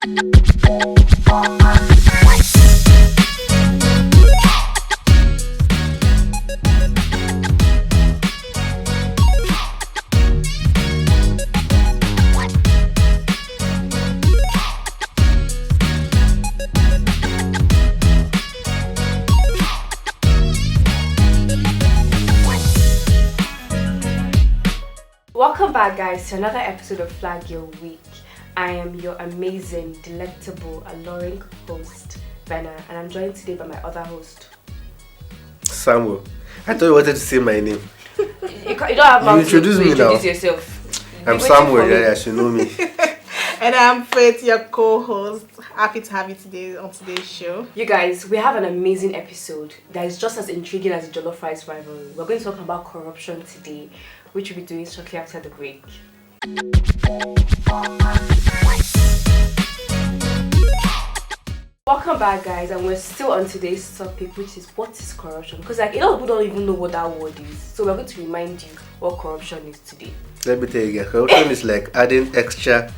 Welcome back, guys, to another episode of Flag Your Week. I am your amazing, delectable, alluring host, Benna, and I'm joined today by my other host, Samuel. I thought you wanted to say my name. You don't have You introduce me now. Introduce yourself. I'm Samuel, yeah, you know me. And I'm Faith, your co-host. Happy to have you today on today's show. You guys, we have an amazing episode that is just as intriguing as the Jollof Rice rivalry. We're going to talk about corruption today, which we'll be doing shortly after the break. Welcome back, guys, and we're still on today's topic, which is what is corruption? Because a lot of people don't even know what that word is. So we're going to remind you what corruption is today. Let me tell you again, corruption is like adding extra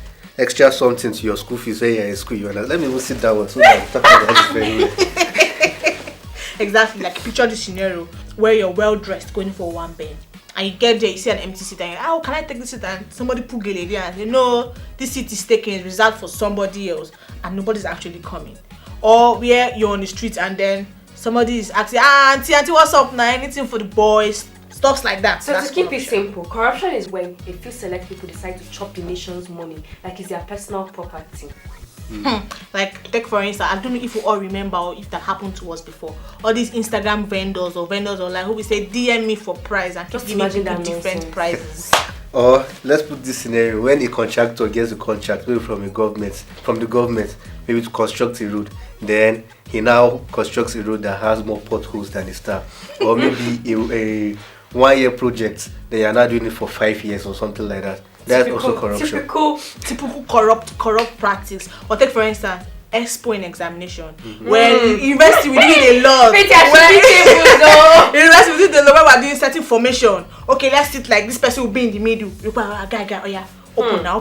something to your school fees when you're in school. You understand? Let me even sit down so that I'm talking about this very well. Exactly, like picture the scenario where you're well dressed going for one bench. And you get there, you see an empty seat, and you're, can I take this seat? And somebody put gele there and say, no, this seat is taken, it's reserved for somebody else, and nobody's actually coming. Or where you're on the street and then somebody is asking, auntie, what's up now? Anything for the boys? Stuff like that. So to keep it simple, corruption is when a few select people decide to chop the nation's money like it's their personal property. Like, take for instance, I don't know if you all remember or if that happened to us before. All these Instagram vendors online who will say DM me for price and keep giving people different prices. Or let's put this scenario when a contractor gets a contract maybe from the government, maybe to construct a road. Then he now constructs a road that has more potholes than the star. Or maybe a 1 year project, they are not doing it for 5 years or something like that. That's also corruption. Typical corrupt practice. Or take for instance, expo in examination. When university we did a lot. University we did a lot when we're doing certain formation. Okay, let's sit like this person will be in the middle. You go, guy, oh yeah. Open now,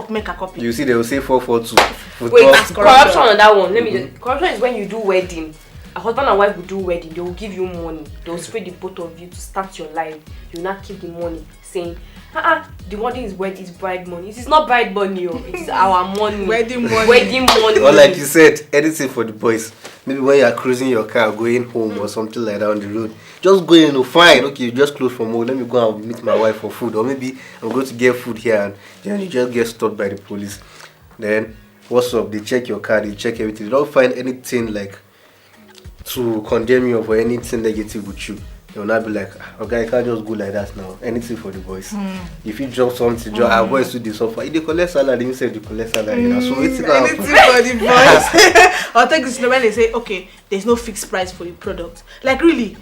make a copy. You see, they will say 442. Wait, corruption on that one. Corruption is when you do wedding. A husband and wife will do wedding. They will give you money. They will spray the both of you to start your life. You will not keep the money, saying, the wedding is bride money. It is not bride money, it is our money. Wedding money. Or like you said, anything for the boys. Maybe when you are cruising your car, going home or something like that on the road, just go in, fine, okay, you just close from home, let me go and meet my wife for food. Or maybe I'm going to get food here and then you just get stopped by the police. Then, what's up? They check your car, they check everything. They don't find anything like to condemn you or for anything negative with you. They will not be like, okay, I can't just go like that now. Anything for the boys. If you drop something, our boys do this offer. If they collect salary, you say they collect salary. So it's anything for the boys. I'll take this when they say, okay, there's no fixed price for the product. Like really,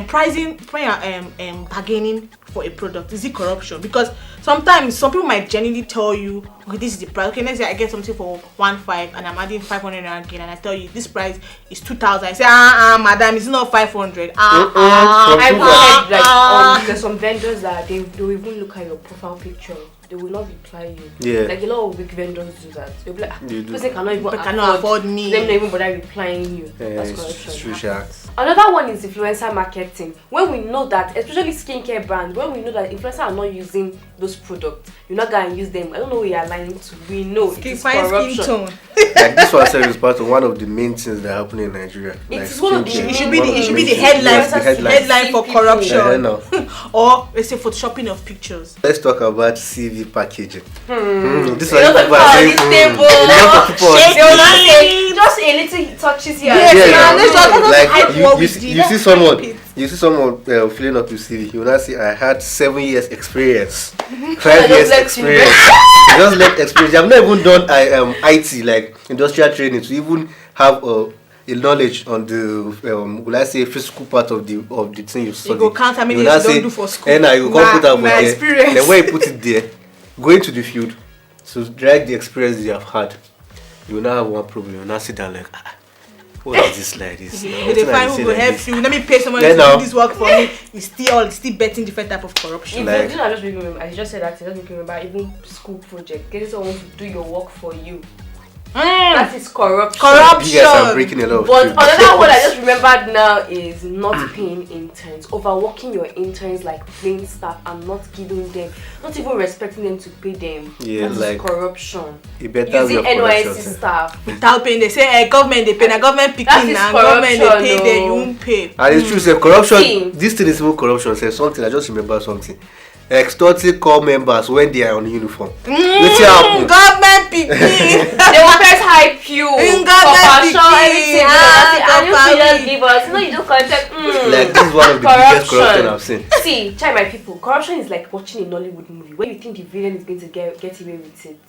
pricing, when you're bargaining for a product, is it corruption? Because sometimes some people might genuinely tell you, okay, this is the price. Okay, let's say I get something for 1,500 and I'm adding 500 again, and I tell you this price is 2,000. I say, madam, it's not 500. I've heard there's some vendors that they will even look at your profile picture. They will not reply you. Yeah. Like a lot of big vendors do that. They'll be like, person cannot afford me. Them not even bother replying you. Yeah, that's corruption. it's true. Another one is influencer marketing. When we know that, especially skincare brands, when we know that influencers are not using those products, you're not gonna use them. I don't know where you're lying to. We know it is corruption. Skin tone. Like this one is part of one of the main things that happen in Nigeria. It's like one of the it should be the headline for corruption. Or let's say photoshopping of pictures. Let's talk about CV packaging. This one people are saying they will not say just a little touches here. You see someone filling up your CV. You will not say I had 7 years experience, 5 years experience. Just like experience. I've not even done IT like industrial training to even have a knowledge on the will I say physical part of the thing you study. You go count how many years you don't do for school. And you go put that my experience. Then when you put it there, go into the field, so drag the experience you have had. You will not have one problem. You will not sit down like, what is this like this? They find who will help you. Let me pay someone to do this work for me. It's still betting different type of corruption. Like, I just remember, as you just said that, it doesn't make me remember even school project. Getting someone to do your work for you. That is corruption. You guys are breaking a lot of But things. another word I just remembered now is not paying interns. Overworking your interns like plain staff and not giving them, not even respecting them to pay them. Yeah, that like is corruption. a better way Using of NYSC corruption. staff. Without paying, they say government they pay, na government That picking, is na government they corruption, pay, then you no. won't pay. And it's true, say corruption. See. This thing is even corruption. Say something. I just remember something. Extorting core members when they are on uniform. Let's happen. Government picking. They will first hype you. Government Everything. And you picking. just give us. You know, you don't contact. Like this is one of the biggest corruption I've seen. See, try my people. Corruption is like watching a Nollywood movie where you think the villain is going to get away with it.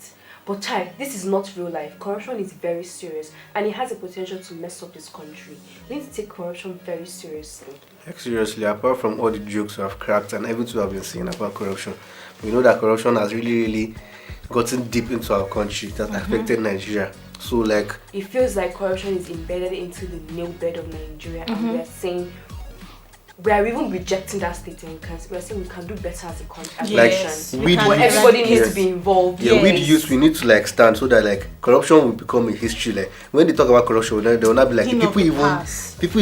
But child, this is not real life. Corruption is very serious and it has the potential to mess up this country. We need to take corruption very seriously. Like seriously, apart from all the jokes we have cracked and everything we have been saying about corruption, we know that corruption has really gotten deep into our country. It has affected Nigeria. So like, It feels like corruption is embedded into the nail bed of Nigeria and we are saying, we are even rejecting that statement because we are saying we can do better as a country. Yes. we can But do everybody that. needs to be involved. yeah, we the Yes. youth, we need to like stand so that like corruption will become a history. Like when they talk about corruption, they will not be like Thing of people the past. lived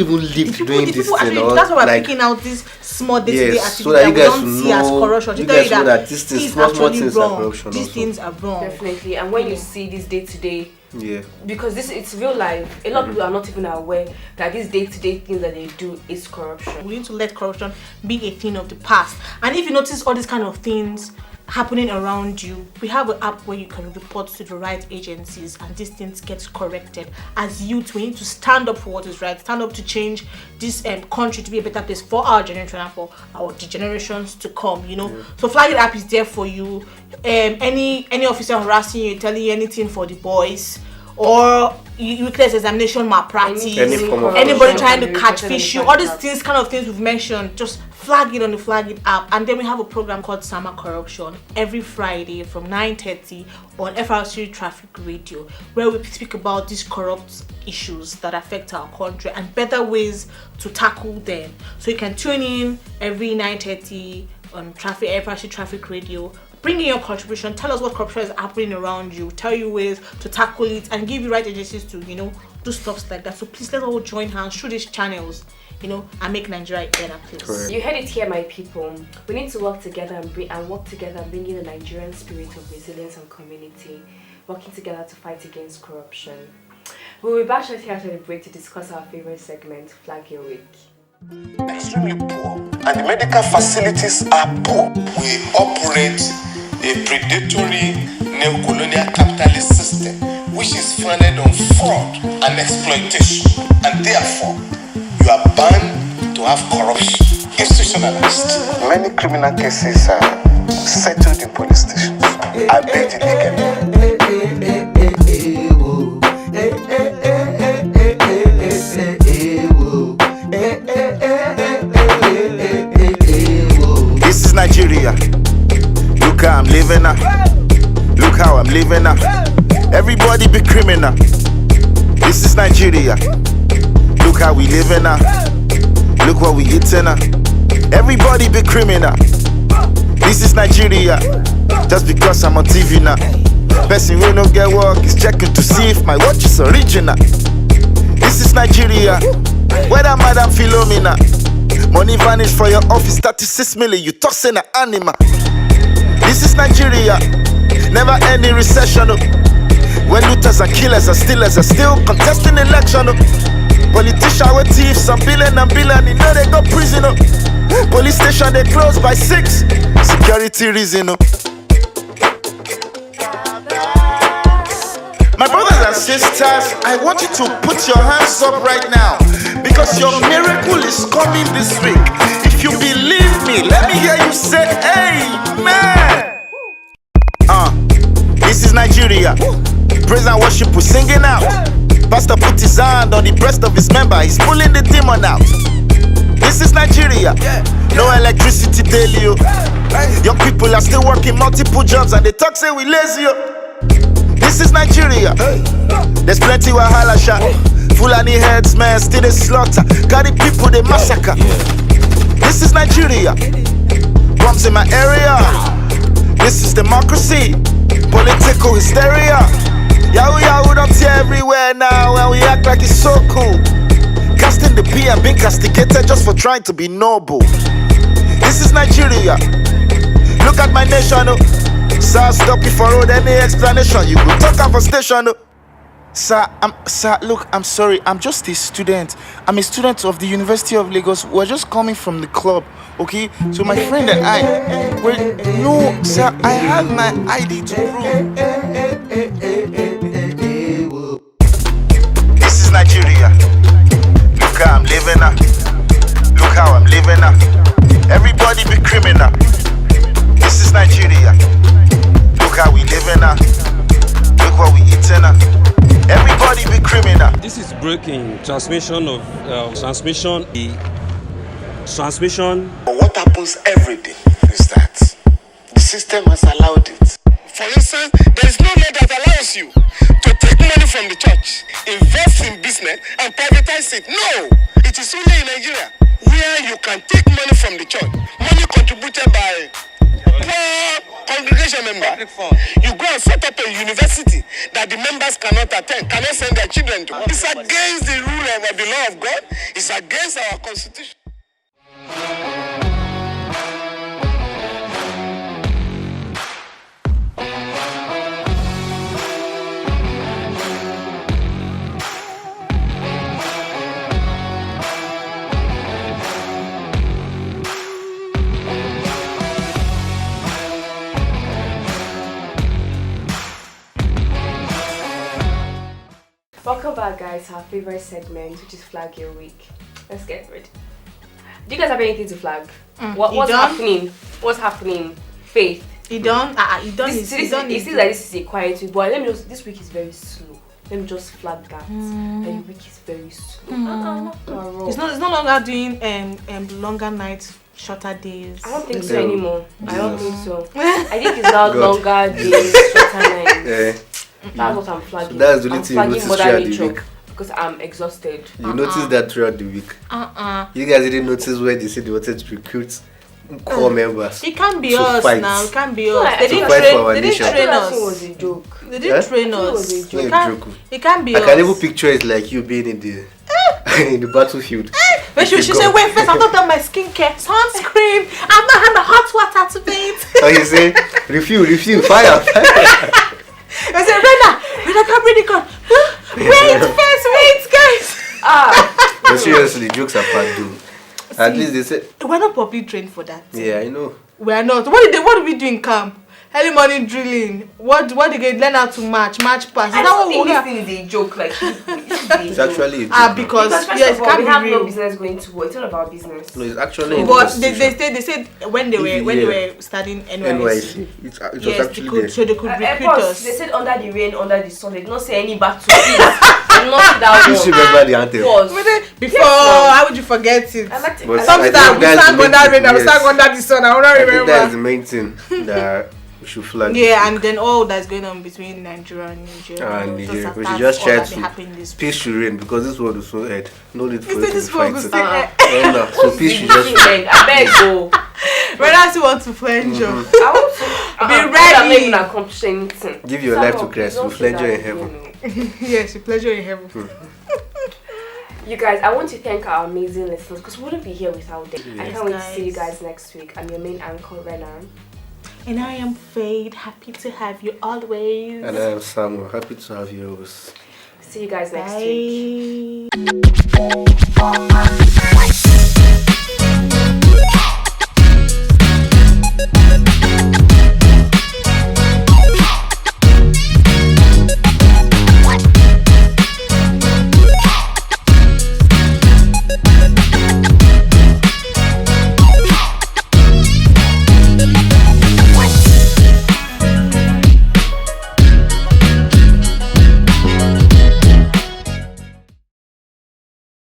doing The this people thing. actually, Or, that's why we're like, picking out this small day-to-day yes, activity so that you we guys don't see as know- corruption. To you tell guys you know that that this thing, is small actually things are wrong. corruption These also. things are wrong. Definitely. And when you see this day to day, yeah. because it's real life, a lot of people are not even aware that these day to day things that they do is corruption. We need to let corruption be a thing of the past. And if you notice all these kind of things happening around you, we have an app where you can report to the right agencies and these things get corrected. As youth, we need to stand up for what is right, stand up to change this country to be a better place for our generation and for the generations to come, you know. So Flag It app is there for you. Any officer harassing you, telling you anything for the boys, or you witness examination malpractice, Any form of anybody corruption. trying to Can catch be fish you, reported all on these things, kind of things we've mentioned, just flag it on the Flag It app. And then we have a program called Summer Corruption every Friday from 9:30 on FRC Traffic Radio, where we speak about these corrupt issues that affect our country and better ways to tackle them. So you can tune in every 9:30 on FRC Traffic Radio. Bring in your contribution, tell us what corruption is happening around you, tell you ways to tackle it, and give you right agencies to, you know, do stuff like that. So please let's all join hands through these channels, you know, and make Nigeria a better place. Correct. You heard it here, my people. We need to work together and bring in the Nigerian spirit of resilience and community, working together to fight against corruption. We'll be back shortly after the break to discuss our favorite segment, Flag Your Week. Extremely poor, and the medical facilities are poor. We operate a predatory neo-colonial capitalist system which is founded on fraud and exploitation, and therefore you are bound to have corruption, institutionalized. Many criminal cases are settled in police stations. I bet you they can. This is Nigeria. Look how I'm living now. Look how I'm living now. Everybody be criminal. This is Nigeria. Look how we living now. Look what we eating now. Everybody be criminal. This is Nigeria. Just because I'm on TV now. Person will not get work is checking to see if my watch is original. This is Nigeria. Whether Madam Philomena. Money vanish for your office, 36 million, you tossing an animal. This is Nigeria. Never any recession. When looters and killers and stealers are still contesting election. Politicians with thieves, some billion, you know they go prison. Police station they close by 6. Security reason. My brothers and sisters, I want you to put your hands up right now, because your miracle is coming this week. If you believe me, let me hear you say amen. This is Nigeria. Praise and worship, we're singing out. Pastor put his hand on the breast of his member, he's pulling the demon out. This is Nigeria. No electricity daily. Young people are still working multiple jobs and they talk say we lazy. This is Nigeria. There's plenty wahala shot. Fulani heads, man, still they slaughter. Carry people, they massacre. This is Nigeria. Bombs in my area. This is democracy. Political hysteria. Yahoo Yahoo don't see everywhere now, and we act like it's so cool. Casting the P and being castigated just for trying to be noble. This is Nigeria. Look at my nation. Sir, stop it for road. Any explanation you go talk up for station. Sir, look, I'm sorry. I'm just a student. I'm a student of the University of Lagos. We're just coming from the club, okay? So my friend and I, no, sir, I have my ID to prove. This is Nigeria. Look how I'm living now. Look how I'm living now. Everybody be criminal. This is Nigeria. Look how we living now. Look what we eating now. Everybody be criminal. This is breaking transmission of transmission. But what happens every day is that the system has allowed it. For instance, there is no law that allows you to take money from the church, invest in business, and privatize it. No, it is only in Nigeria where you can take money from the church, money contributed by poor congregation member. You go and set up a university that the members cannot attend, cannot send their children to. It's against the rule of the law of God. It's against our constitution. Welcome back, guys, to our favorite segment, which is Flag Your Week. Let's get ready. Do you guys have anything to flag? What's happening? What's happening? Faith. You done? It seems like this is a quiet week, but this week is very slow. Let me just flag that. The week is very slow. It's no longer doing longer nights, shorter days. I don't think so anymore. I don't think so. I think it's now longer days, shorter nights. Yeah. That's what I'm flagging. So that's the only thing you noticed throughout the week. Because I'm exhausted. You noticed that throughout the week. You guys didn't notice where they said they wanted to recruit core members. It can't be to us fight. now. It can't be us. They didn't fight for our train nation. It us. was a joke. They didn't train us. It was a It's joke. not a joke. It can't be I us. can even picture it like you being in the in the battlefield. But she said, wait, first I've not done my skincare, sunscreen, I've not had the hot water to bathe. So you say, refuel, fire. I said, Rena, come really good. Wait, guys. But seriously, jokes apart, dude. At least they said, We're not properly trained for that. yeah, I know. We are not. What do we do in camp? Early morning drilling. What do they learn how to march pass? Is I that don't what think we this are? thing is a joke. Like, It's actually a joke. Because first yes, of it all, can't we be have no real. business going to work. It's none of our business. No, it's actually in the But constitution. they said when they were studying NYSC. NYC. It was Yes, actually there. so they could recruit Airports, us. they said under the rain, under the sun. They did not say any battlefield. I did not see that You one. should remember the anthem. Pause. Before, Yes, how would you forget it? I like to, But I Some like I time think we that's sang the under main rain, thing, we sang yes. under the sun. I don't I think that's remember. the main thing that we should flag. Yeah, and then all that's going on between Nigeria and Nigeria. And Nigeria. Those We should attacks, just all try that to they happen this peace should reign because this world is so head. No need for Is it to this be for fighting. Gusti? So peace should just reign. I beg go. When I still want to flange you. I want to Be I'm ready. not even accomplish anything. Give your life to Christ. You'll flange you in heaven. Yes, your pleasure in heaven. You guys, I want to thank our amazing listeners because we wouldn't be here without them. I Yes, can't wait to see you guys. guys next week. I'm your main anchor, Rena. And I am Fade, happy to have you always. And I am Samuel. Happy to have you always. See you guys next Bye. week.